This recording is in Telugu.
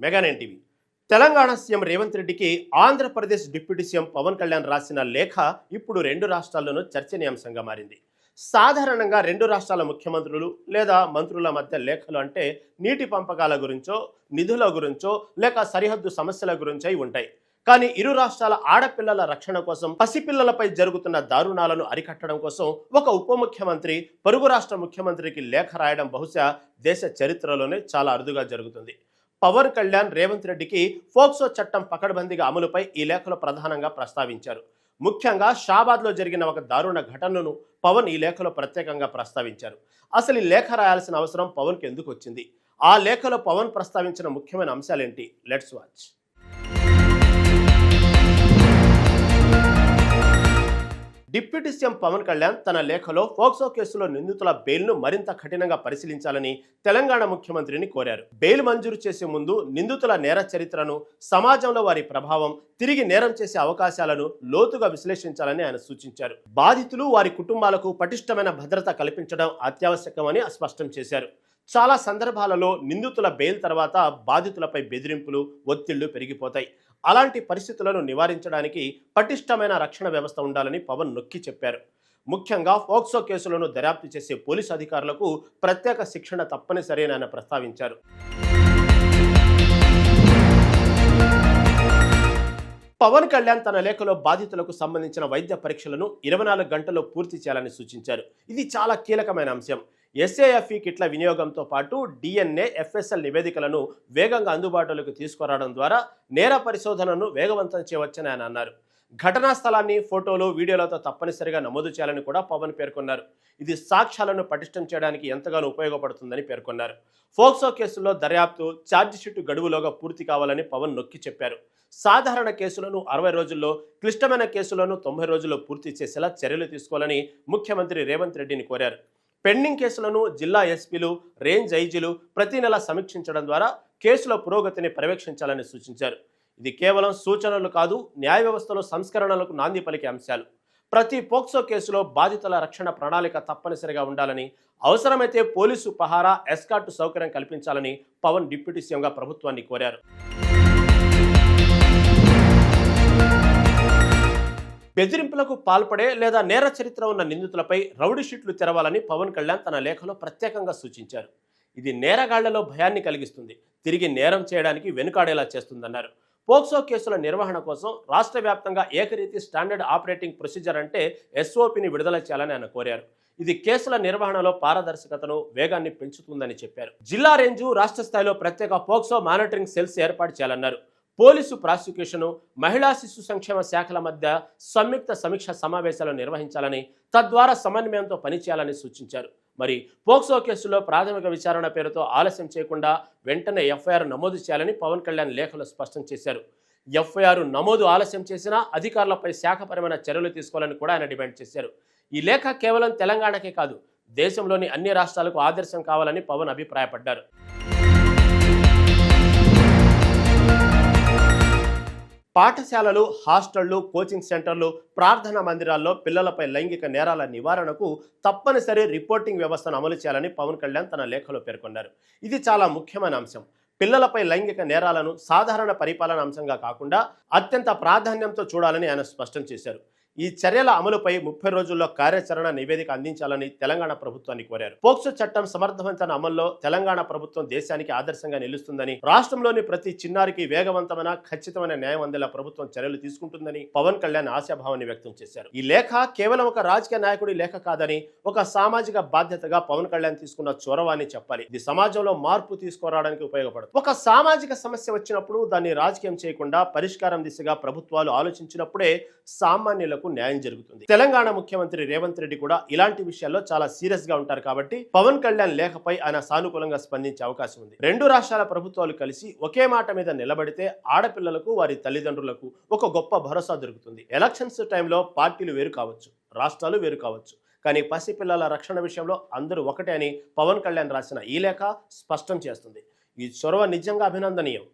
Mega nine TV. Telangana CM Revanth రెడ్డికి ఆంధ్రప్రదేశ్ డిప్యూటీ సీఎం పవన్ కళ్యాణ్ రాసిన లేఖ ఇప్పుడు రెండు రాష్ట్రాల్లోనూ చర్చనీయాంశంగా మారింది. సాధారణంగా రెండు రాష్ట్రాల ముఖ్యమంత్రులు లేదా మంత్రుల మధ్య లేఖలు అంటే నీటి పంపకాల గురించో, నిధుల గురించో, లేక సరిహద్దు సమస్యల గురించో ఉంటాయి. కానీ ఇరు రాష్ట్రాల ఆడపిల్లల రక్షణ కోసం, పసిపిల్లలపై జరుగుతున్న దారుణాలను అరికట్టడం కోసం ఒక ఉప ముఖ్యమంత్రి పొరుగు రాష్ట్ర ముఖ్యమంత్రికి లేఖ రాయడం బహుశా దేశ చరిత్రలోనే చాలా అరుదుగా జరుగుతుంది. పవన్ కళ్యాణ్ రేవంత్ రెడ్డికి ఫోక్సో చట్టం పకడ్బందీగా అమలుపై ఈ లేఖలో ప్రధానంగా ప్రస్తావించారు. ముఖ్యంగా షాబాద్లో జరిగిన ఒక దారుణ ఘటనను పవన్ ఈ లేఖలో ప్రత్యేకంగా ప్రస్తావించారు. అసలు ఈ లేఖ రాయాల్సిన అవసరం పవన్కి ఎందుకు వచ్చింది? ఆ లేఖలో పవన్ ప్రస్తావించిన ముఖ్యమైన అంశాలేంటి? Let's watch. Deputy CM Pavan Kalyan తన లేఖలో ఫోక్సో కేసులో నిందితుల బెయిల్ను మరింత కఠినంగా పరిశీలించాలని తెలంగాణ ముఖ్యమంత్రిని కోరారు. బెయిల్ మంజూరు చేసే ముందు నిందితుల నేర చరిత్రను, సమాజంలో వారి ప్రభావం, తిరిగి నేరం చేసే అవకాశాలను లోతుగా విశ్లేషించాలని ఆయన సూచించారు. బాధితులు, వారి కుటుంబాలకు పటిష్టమైన భద్రత కల్పించడం అత్యావశ్యకమని స్పష్టం చేశారు. చాలా సందర్భాలలో నిందితుల బెయిల్ తర్వాత బాధితులపై బెదిరింపులు, ఒత్తిళ్లు పెరిగిపోతాయి. అలాంటి పరిస్థితులను నివారించడానికి పటిష్టమైన రక్షణ వ్యవస్థ ఉండాలని పవన్ నొక్కి చెప్పారు. ముఖ్యంగా ఫోక్సో కేసులను దర్యాప్తు చేసే పోలీసు అధికారులకు ప్రత్యేక శిక్షణ తప్పనిసరి అని ఆయన ప్రస్తావించారు. పవన్ కళ్యాణ్ తన లేఖలో బాధితులకు సంబంధించిన వైద్య పరీక్షలను 24 గంటల్లో పూర్తి చేయాలని సూచించారు. ఇది చాలా కీలకమైన అంశం. SAFE కిట్ల వినియోగంతో పాటు DNA, FSL నివేదికలను వేగంగా అందుబాటులోకి తీసుకురావడం ద్వారా నేర పరిశోధనను వేగవంతం చేయవచ్చని ఆయన అన్నారు. ఘటనా స్థలాన్ని ఫోటోలు, వీడియోలతో తప్పనిసరిగా నమోదు చేయాలని కూడా పవన్ పేర్కొన్నారు. ఇది సాక్ష్యాలను పటిష్టం చేయడానికి ఎంతగానో ఉపయోగపడుతుందని పేర్కొన్నారు. ఫోక్సో కేసుల్లో దర్యాప్తు ఛార్జిషీటు గడువులోగా పూర్తి కావాలని పవన్ నొక్కి చెప్పారు. సాధారణ కేసులను 60 రోజుల్లో, క్లిష్టమైన కేసులను 90 రోజుల్లో పూర్తి చేసేలా చర్యలు తీసుకోవాలని ముఖ్యమంత్రి రేవంత్ రెడ్డిని కోరారు. పెండింగ్ కేసులను జిల్లా ఎస్పీలు, రేంజ్ ఐజీలు ప్రతి నెల సమీక్షించడం ద్వారా కేసుల పురోగతిని పర్యవేక్షించాలని సూచించారు. ఇది కేవలం సూచనలు కాదు, న్యాయ వ్యవస్థలో సంస్కరణలకు నాంది పలికే అంశాలు. ప్రతి పోక్సో కేసులో బాధితుల రక్షణ ప్రణాళిక తప్పనిసరిగా ఉండాలని, అవసరమైతే పోలీసు పహారా, ఎస్కార్టు సౌకర్యం కల్పించాలని పవన్ డిప్యూటీ సీఎంగా ప్రభుత్వాన్ని కోరారు. బెదిరింపులకు పాల్పడే లేదా నేర చరిత్ర ఉన్న నిందితులపై రౌడీ షీట్లు తెరవాలని పవన్ కళ్యాణ్ తన లేఖలో ప్రత్యేకంగా సూచించారు. ఇది నేరగాళ్లలో భయాన్ని కలిగిస్తుంది, తిరిగి నేరం చేయడానికి వెనుకాడేలా చేస్తుందన్నారు. పోక్సో కేసుల నిర్వహణ కోసం రాష్ట్ర వ్యాప్తంగా ఏకరీతి స్టాండర్డ్ ఆపరేటింగ్ ప్రొసీజర్ అంటే SOPని విడుదల చేయాలని ఆయన కోరారు. ఇది కేసుల నిర్వహణలో పారదర్శకతను, వేగాన్ని పెంచుతుందని చెప్పారు. జిల్లా రేంజు, రాష్ట్ర స్థాయిలో ప్రత్యేక పోక్సో మానిటరింగ్ సెల్స్ ఏర్పాటు చేయాలన్నారు. పోలీసు, ప్రాసిక్యూషను, మహిళా శిశు సంక్షేమ శాఖల మధ్య సంయుక్త సమీక్ష సమావేశాలు నిర్వహించాలని, తద్వారా సమన్వయంతో పనిచేయాలని సూచించారు. మరి పోక్సో కేసులో ప్రాథమిక విచారణ పేరుతో ఆలస్యం చేయకుండా వెంటనే FIR నమోదు చేయాలని పవన్ కళ్యాణ్ లేఖలో స్పష్టం చేశారు. FIR నమోదు ఆలస్యం చేసినా అధికారులపై శాఖపరమైన చర్యలు తీసుకోవాలని కూడా ఆయన డిమాండ్ చేశారు. ఈ లేఖ కేవలం తెలంగాణకే కాదు, దేశంలోని అన్ని రాష్ట్రాలకు ఆదర్శం కావాలని పవన్ అభిప్రాయపడ్డారు. పాఠశాలలు, హాస్టళ్లు, కోచింగ్ సెంటర్లు, ప్రార్థనా మందిరాల్లో పిల్లలపై లైంగిక నేరాల నివారణకు తప్పనిసరి రిపోర్టింగ్ వ్యవస్థను అమలు చేయాలని పవన్ కళ్యాణ్ తన లేఖలో పేర్కొన్నారు. ఇది చాలా ముఖ్యమైన అంశం. పిల్లలపై లైంగిక నేరాలను సాధారణ పరిపాలన అంశంగా కాకుండా అత్యంత ప్రాధాన్యంతో చూడాలని ఆయన స్పష్టం చేశారు. ఈ చర్యల అమలుపై 30 రోజుల్లో కార్యాచరణ నివేదిక అందించాలని తెలంగాణ ప్రభుత్వాన్ని కోరారు. పోక్సో చట్టం సమర్థవంతమైన అమల్లో తెలంగాణ ప్రభుత్వం దేశానికి ఆదర్శంగా నిలుస్తుందని, రాష్ట్రంలోని ప్రతి చిన్నారికి వేగవంతమైన, ఖచ్చితమైన న్యాయం అందేలా ప్రభుత్వం చర్యలు తీసుకుంటుందని పవన్ కళ్యాణ్ ఆశాభావాన్ని వ్యక్తం చేశారు. ఈ లేఖ కేవలం ఒక రాజకీయ నాయకుడి లేఖ కాదని, ఒక సామాజిక బాధ్యతగా పవన్ కళ్యాణ్ తీసుకున్న చొరవని చెప్పాలి. ఇది సమాజంలో మార్పు తీసుకురావడానికి ఉపయోగపడుతుంది. ఒక సామాజిక సమస్య వచ్చినప్పుడు దాన్ని రాజకీయం చేయకుండా పరిష్కారం దిశగా ప్రభుత్వాలు ఆలోచించినప్పుడే సామాన్యులకు న్యాయం జరుగుతుంది. తెలంగాణ ముఖ్యమంత్రి రేవంత్ రెడ్డి కూడా ఇలాంటి విషయాల్లో చాలా సీరియస్ గా ఉంటారు కాబట్టి పవన్ కళ్యాణ్ లేఖపై ఆయన సానుకూలంగా స్పందించే అవకాశం ఉంది. రెండు రాష్ట్రాల ప్రభుత్వాలు కలిసి ఒకే మాట మీద నిలబడితే ఆడపిల్లలకు, వారి తల్లిదండ్రులకు ఒక గొప్ప భరోసా దొరుకుతుంది. ఎలక్షన్స్ టైంలో పార్టీలు వేరు కావచ్చు, రాష్ట్రాలు వేరు కావచ్చు, కానీ పసిపిల్లల రక్షణ విషయంలో అందరూ ఒకటే అని పవన్ కళ్యాణ్ రాసిన ఈ లేఖ స్పష్టం చేస్తుంది. ఈ చొరవ నిజంగా అభినందనీయం.